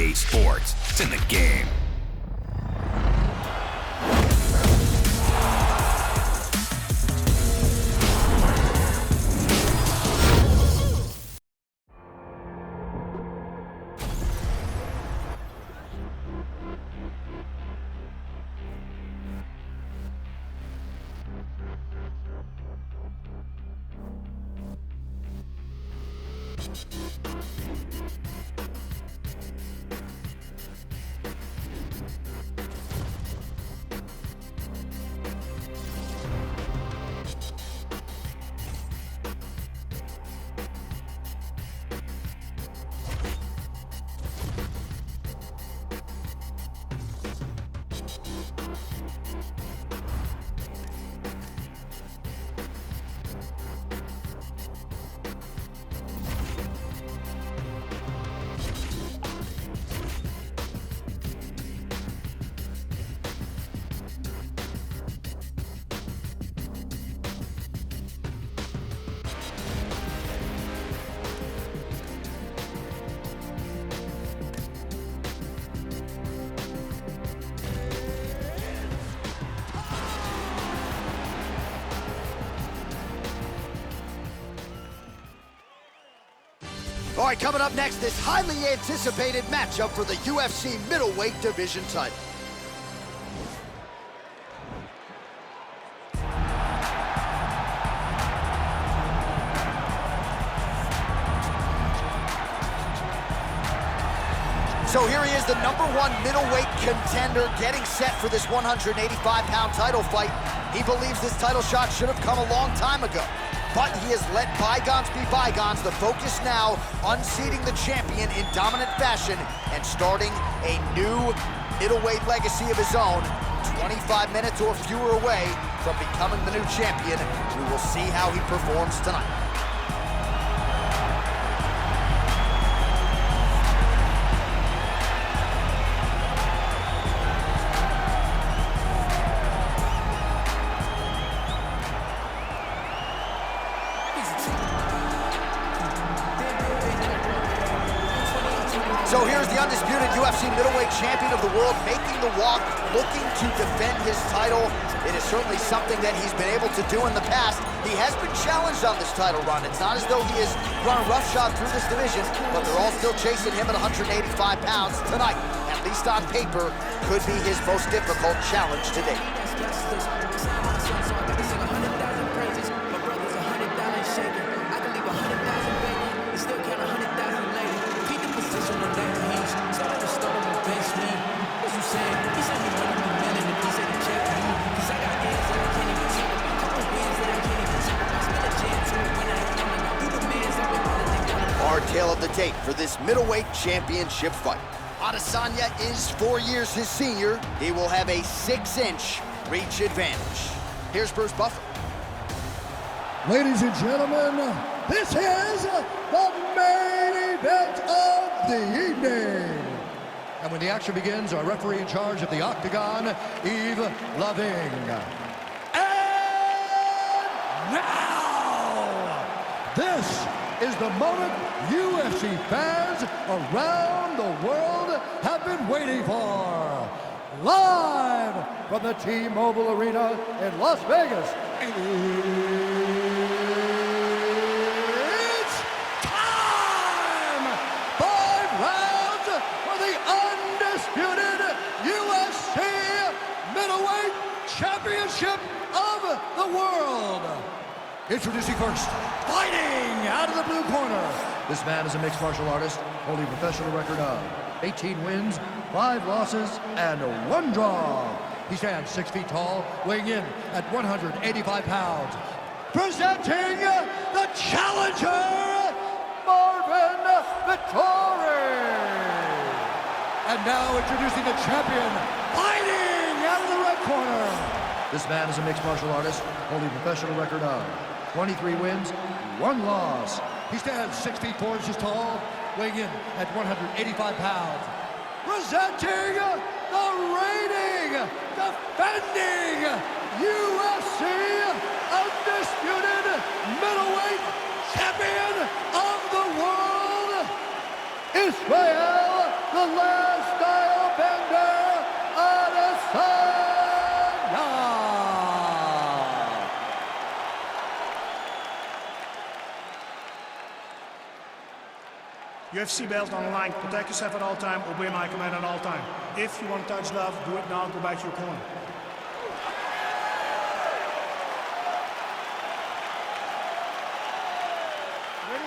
EA Sports. It's in the game. All right, coming up next, this highly anticipated matchup for the UFC middleweight division title. So here he is, the #1 middleweight contender, getting set for this 185-pound title fight. He believes this title shot should have come a long time ago, but he has let bygones be bygones. The focus now, unseating the champion in dominant fashion and starting a new middleweight legacy of his own. 25 minutes or fewer away from becoming the new champion. We will see how he performs tonight. So here's the undisputed UFC middleweight champion of the world, making the walk, looking to defend his title. It is certainly something that he's been able to do in the past. He has been challenged on this title run. It's not as though he has run roughshod through this division, but they're all still chasing him at 185 pounds tonight. At least on paper, could be his most difficult challenge to date. Our tale of the tape for this middleweight championship fight. Adesanya is 4 years his senior. He will have a 6-inch reach advantage. Here's Bruce Buffer. Ladies and gentlemen, this is the main event of the evening. And when the action begins, our referee in charge of the Octagon, Yves Loving. And now, this is the moment UFC fans around the world have been waiting for. Live from the T-Mobile Arena in Las Vegas. It's time! 5 rounds for the undisputed UFC middleweight championship of the world. Introducing first, fighting out of the blue corner. This man is a mixed martial artist, holding a professional record of 18 wins, 5 losses, and 1 draw. He stands 6 feet tall, weighing in at 185 pounds. Presenting the challenger, Marvin Vettori. And now introducing the champion, fighting out of the red corner. This man is a mixed martial artist, holding a professional record of 23 wins, 1 loss. He stands 6 feet 4 inches tall, weighing in at 185 pounds. Presenting the reigning, defending UFC undisputed middleweight champion of the world, Israel the Lamb UFC belts on the line. Protect yourself at all time. Obey my command at all time. If you want to touch love, do it now. Go back to your corner. Ready?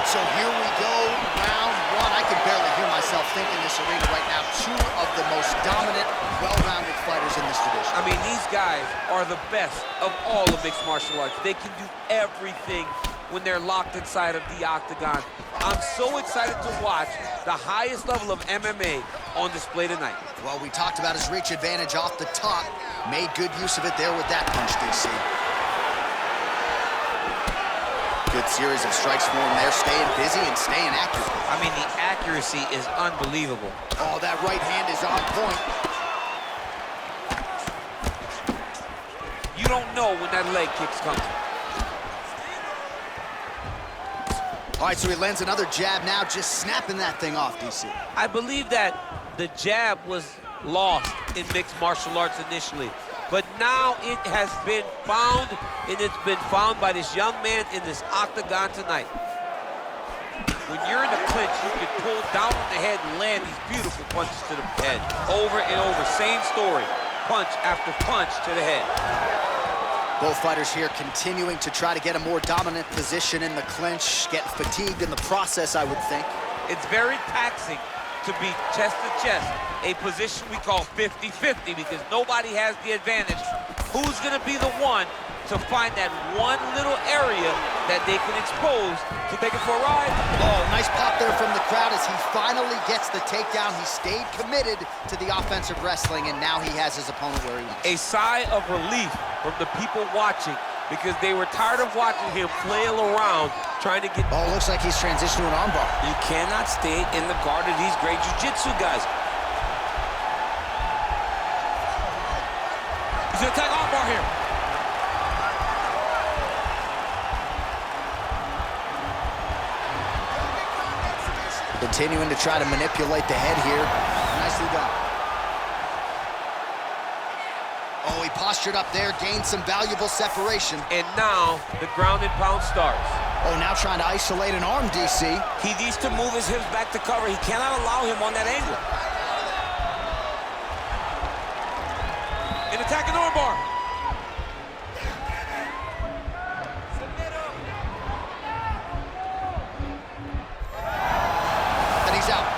So here we go, round one. I can barely hear myself think in this arena right now. Two of the most dominant, well-rounded fighters in this division. I mean, these guys are the best of all of mixed martial arts. They can do everything when they're locked inside of the octagon. I'm so excited to watch the highest level of MMA on display tonight. Well, we talked about his reach advantage off the top. Made good use of it there with that punch, DC. Good series of strikes for him there, staying busy and staying accurate. I mean, the accuracy is unbelievable. Oh, that right hand is on point. You don't know when that leg kick's coming. All right, so he lands another jab now, just snapping that thing off, DC. I believe that the jab was lost in mixed martial arts initially, but now it has been found, and it's been found by this young man in this octagon tonight. When you're in the clinch, you can pull down on the head and land these beautiful punches to the head. Over and over, same story. Punch after punch to the head. Both fighters here continuing to try to get a more dominant position in the clinch, getting fatigued in the process, I would think. It's very taxing to be chest to chest, a position we call 50-50 because nobody has the advantage. Who's gonna be the one to find that one little area that they can expose to take it for a ride? Oh, nice pop there from the crowd as he finally gets the takedown. He stayed committed to the offensive wrestling, and now he has his opponent where he wants. A sigh of relief from the people watching because they were tired of watching him flail around trying to get... Oh, looks like he's transitioned to an armbar. You cannot stay in the guard of these great jiu-jitsu guys. He's gonna attack armbar here. Continuing to try to manipulate the head here. Nicely done. Oh, he postured up there, gained some valuable separation. And now the ground and pound starts. Oh, now trying to isolate an arm, DC. He needs to move his hips back to cover. He cannot allow him on that angle. An attacking armbar. And he's out.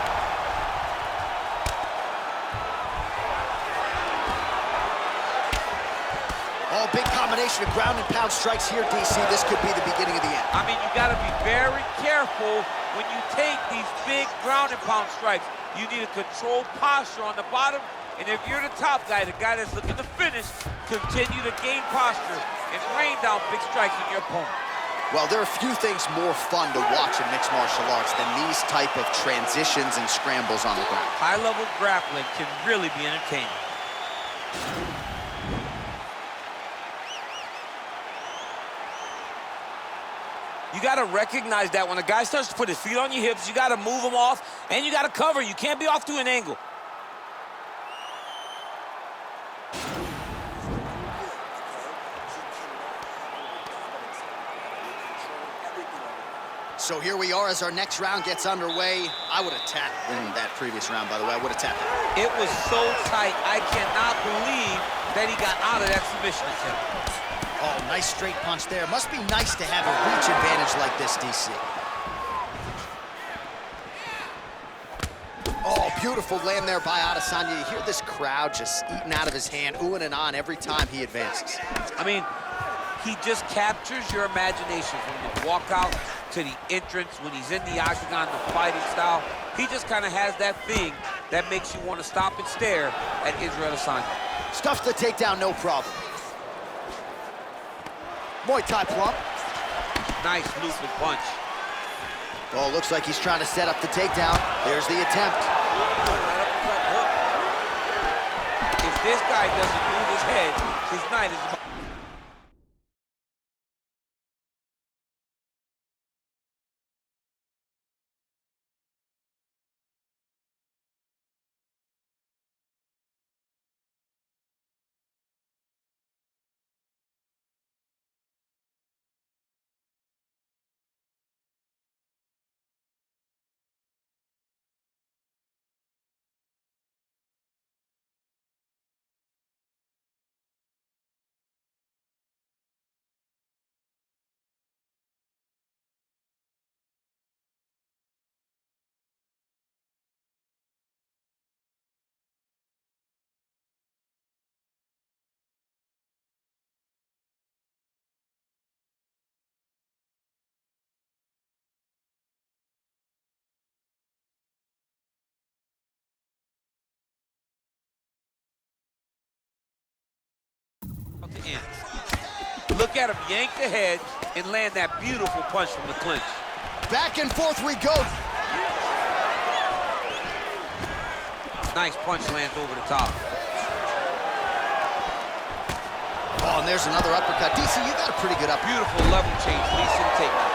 Oh, big combination of ground and pound strikes here, DC. This could be the beginning of the end. I mean, you got to be very careful when you take these big ground and pound strikes. You need a controlled posture on the bottom, and if you're the top guy, the guy that's looking to finish, continue to gain posture and rain down big strikes on your opponent. Well, there are few things more fun to watch in mixed martial arts than these type of transitions and scrambles on the ground. High-level grappling can really be entertaining. You got to recognize that when a guy starts to put his feet on your hips, you got to move him off, and you got to cover. You can't be off to an angle. So here we are as our next round gets underway. I would have tapped in that previous round, by the way. I would have tapped it. It was so tight. I cannot believe that he got out of that submission attempt. Oh, nice straight punch there. Must be nice to have a reach advantage like this, DC. Oh, beautiful land there by Adesanya. You hear this crowd just eating out of his hand, oohing and on every time he advances. I mean, he just captures your imagination from the walkout to the entrance, when he's in the octagon, the fighting style. He just kind of has that thing that makes you want to stop and stare at Israel Adesanya. Stuffs the takedown, no problem. Muay Thai plump. Nice looping punch. Oh, looks like he's trying to set up the takedown. There's the attempt. If this guy doesn't move his head, his night is about to end. Look at him yank the head and land that beautiful punch from the clinch. Back and forth we go. Nice punch lands over the top. Oh, and there's another uppercut. DC, you got a pretty good uppercut. Beautiful level change, leads to the takedown.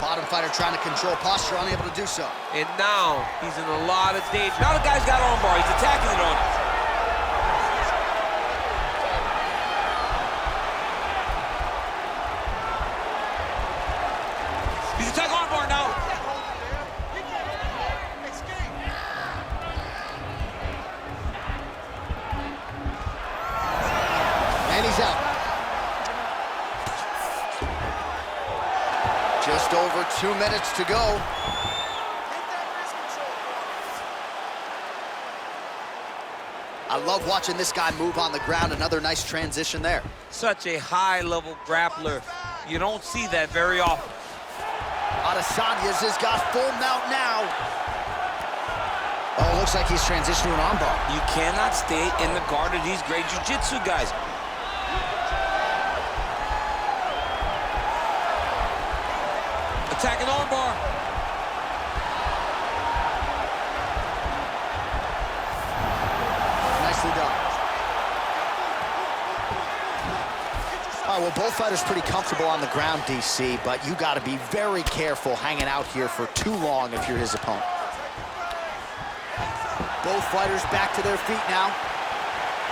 Bottom fighter trying to control posture, unable to do so. And now he's in a lot of danger. Now the guy's got armbar, he's attacking it on him. He's attacking armbar now. And he's out. Just over 2 minutes to go. I love watching this guy move on the ground. Another nice transition there. Such a high-level grappler. You don't see that very often. Adesanya's has got full mount now. Oh, looks like he's transitioned to an armbar. You cannot stay in the guard of these great jiu-jitsu guys. Attacking armbar. Nicely done. All right, well, both fighters pretty comfortable on the ground, DC, but you got to be very careful hanging out here for too long if you're his opponent. Both fighters back to their feet now.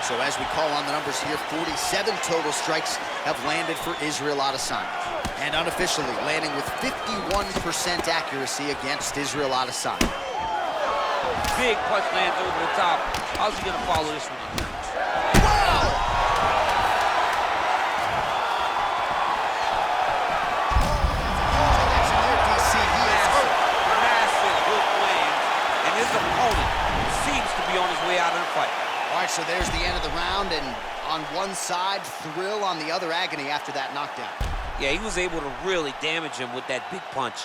So as we call on the numbers here, 47 total strikes have landed for Israel Adesanya. And unofficially landing with 51% accuracy against Israel Adesanya. Big punch lands over the top. How's he gonna follow this one? Wow! Massive hook lands, and his opponent seems to be on his way out of the fight. All right, so there's the end of the round, and on one side, thrill, on the other, agony after that knockdown. Yeah, he was able to really damage him with that big punch.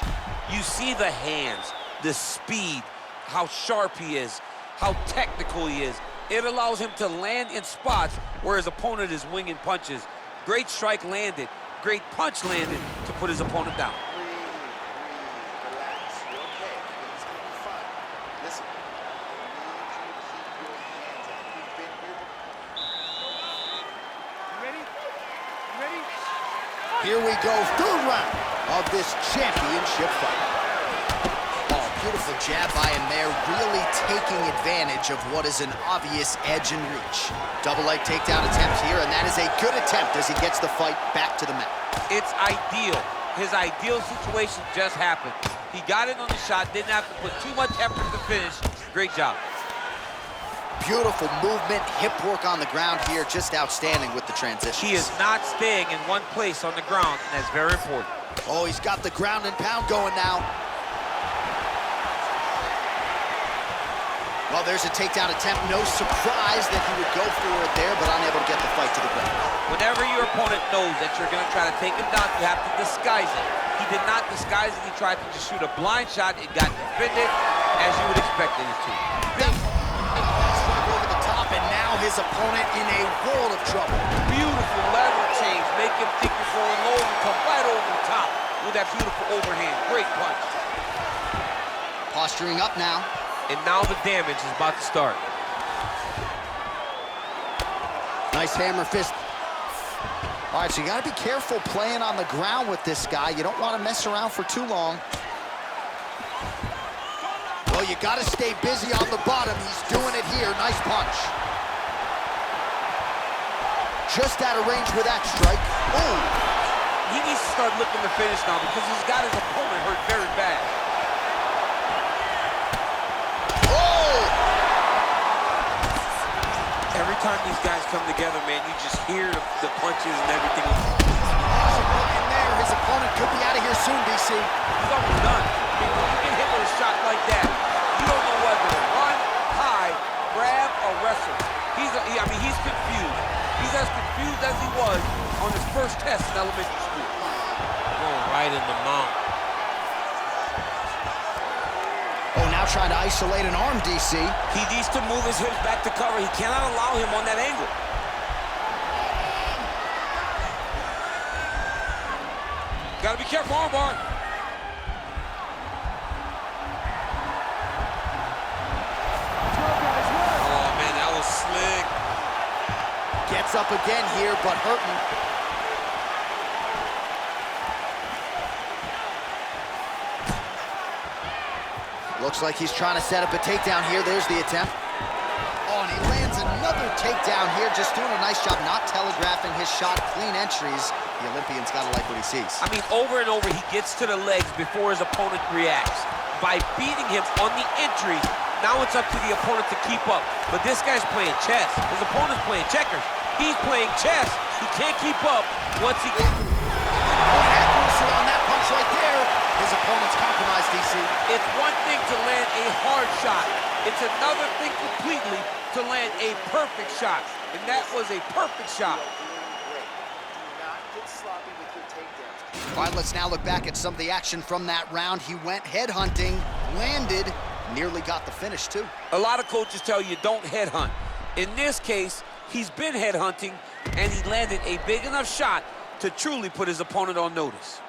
You see the hands, the speed, how sharp he is, how technical he is. It allows him to land in spots where his opponent is winging punches. Great strike landed, great punch landed to put his opponent down. Relax. You're okay. It's gonna be fine. Listen, I need you to keep your hands out. You've been here before. You ready? You ready? Here we go, third round of this championship fight. Oh, beautiful jab by him there, really taking advantage of what is an obvious edge and reach. Double leg takedown attempt here, and that is a good attempt as he gets the fight back to the mat. It's ideal. His ideal situation just happened. He got in on the shot, didn't have to put too much effort to finish. Great job. Beautiful movement, hip work on the ground here, just outstanding with the transition. He is not staying in one place on the ground, and that's very important. Oh, he's got the ground and pound going now. Well, there's a takedown attempt. No surprise that he would go for it there, but unable to get the fight to the ground. Whenever your opponent knows that you're going to try to take him down, you have to disguise it. He did not disguise it. He tried to just shoot a blind shot. It got defended as you would expect it to. Strike over the top, and now his opponent in a world of trouble. Beautiful level change. Make him think you're going low and come right over the top with that beautiful overhand. Great punch. Posturing up now. And now the damage is about to start. Nice hammer fist. All right, so you got to be careful playing on the ground with this guy. You don't want to mess around for too long. Well, you got to stay busy on the bottom. He's doing it here. Nice punch. Just out of range with that strike. Oh! He needs to start looking to finish now because he's got his opponent hurt very bad. Oh! Every time these guys come together, man, you just hear the punches and everything. And there, his opponent could be out of here soon, DC. He's almost done. I mean, when you get hit with a shot like that, you don't know whether to run, hide, grab, or wrestle. He's confused. He's as confused as he was on his first test in elementary school. Going right in the mouth. Oh, now Now trying to isolate an arm, DC. He needs to move his hips back to cover. He cannot allow him on that angle. Gotta be careful, armbar. Oh, man, that was slick. Gets up again here, but hurting. Looks like he's trying to set up a takedown here. There's the attempt. Oh, and he lands another takedown here, just doing a nice job not telegraphing his shot. Clean entries. The Olympian's got to like what he sees. I mean, over and over, he gets to the legs before his opponent reacts. By beating him on the entry, now it's up to the opponent to keep up. But this guy's playing chess. His opponent's playing checkers. He's playing chess. He can't keep up once he gets... Accuracy on that punch right there. His opponent's compromised, DC. It's one thing to land a hard shot. It's another thing completely to land a perfect shot. And that was a perfect shot. All right, let's now look back at some of the action from that round. He went headhunting, landed, nearly got the finish, too. A lot of coaches tell you don't headhunt. In this case, he's been headhunting, and he landed a big enough shot to truly put his opponent on notice.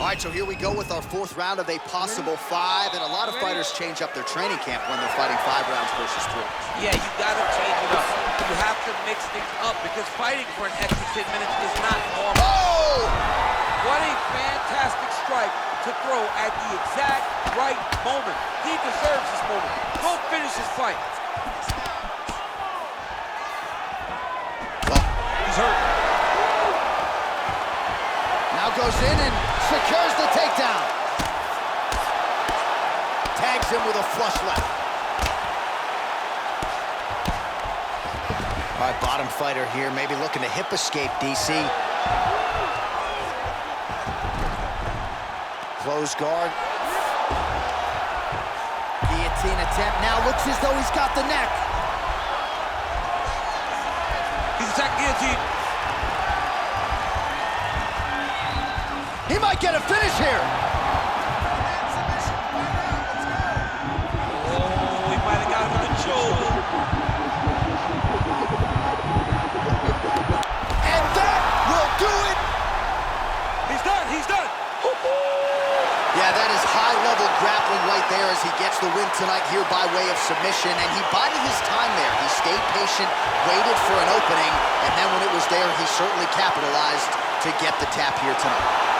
All right, so here we go with our fourth round of a possible 5, and a lot of fighters change up their training camp when they're fighting 5 rounds versus 3. Yeah, you gotta change it up. You have to mix things up because fighting for an extra 10 minutes is not normal. Oh! What a fantastic strike to throw at the exact right moment. He deserves this moment. Go finish his fight. Well, he's hurt. Now goes in and secures the takedown. Tags him with a flush left. All right, bottom fighter here, maybe looking to hip escape, DC. Close guard. Guillotine attempt. Now looks as though he's got the neck. He's attacking guillotine. He might get a finish here. Oh, he might have got him in the shoulder. And that will do it. He's done, he's done. Yeah, that is high-level grappling right there as he gets the win tonight here by way of submission, and he bided his time there. He stayed patient, waited for an opening, and then when it was there, he certainly capitalized to get the tap here tonight.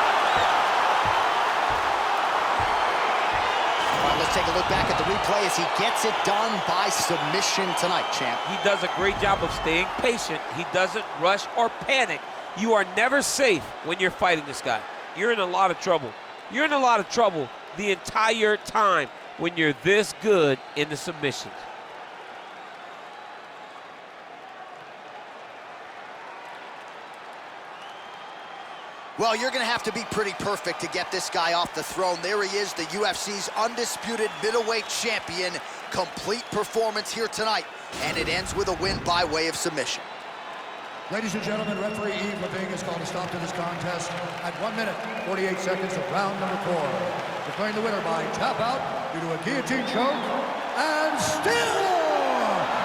All right, let's take a look back at the replay as he gets it done by submission tonight, champ. He does a great job of staying patient. He doesn't rush or panic. You are never safe when you're fighting this guy. You're in a lot of trouble. You're in a lot of trouble the entire time when you're this good in the submissions. Well, you're going to have to be pretty perfect to get this guy off the throne. There he is, the UFC's undisputed middleweight champion. Complete performance here tonight, and it ends with a win by way of submission. Ladies and gentlemen, referee Yves Leving has called a stop to this contest at 1 minute, 48 seconds of round number 4. Declaring the winner by tap out due to a guillotine choke, and still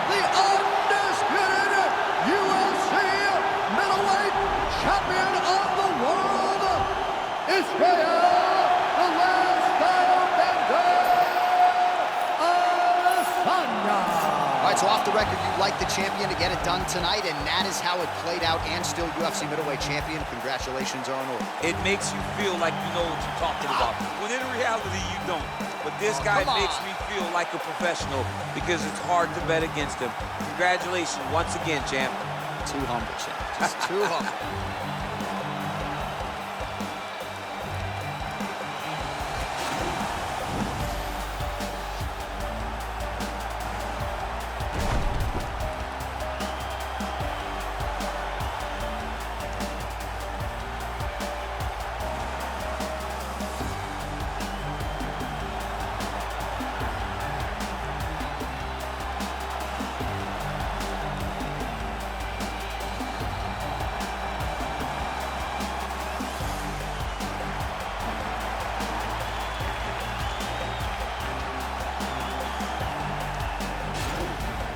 the undisputed UFC middleweight champion of the world, Israel, the last battle Adesanya. All right, so off the record, you like the champion to get it done tonight, and that is how it played out, and still UFC middleweight champion. Congratulations are in order. It makes you feel like you know what you're talking about. When in reality, you don't. But this guy makes me feel like a professional because it's hard to bet against him. Congratulations once again, champ. Too humble, champ. Just too humble.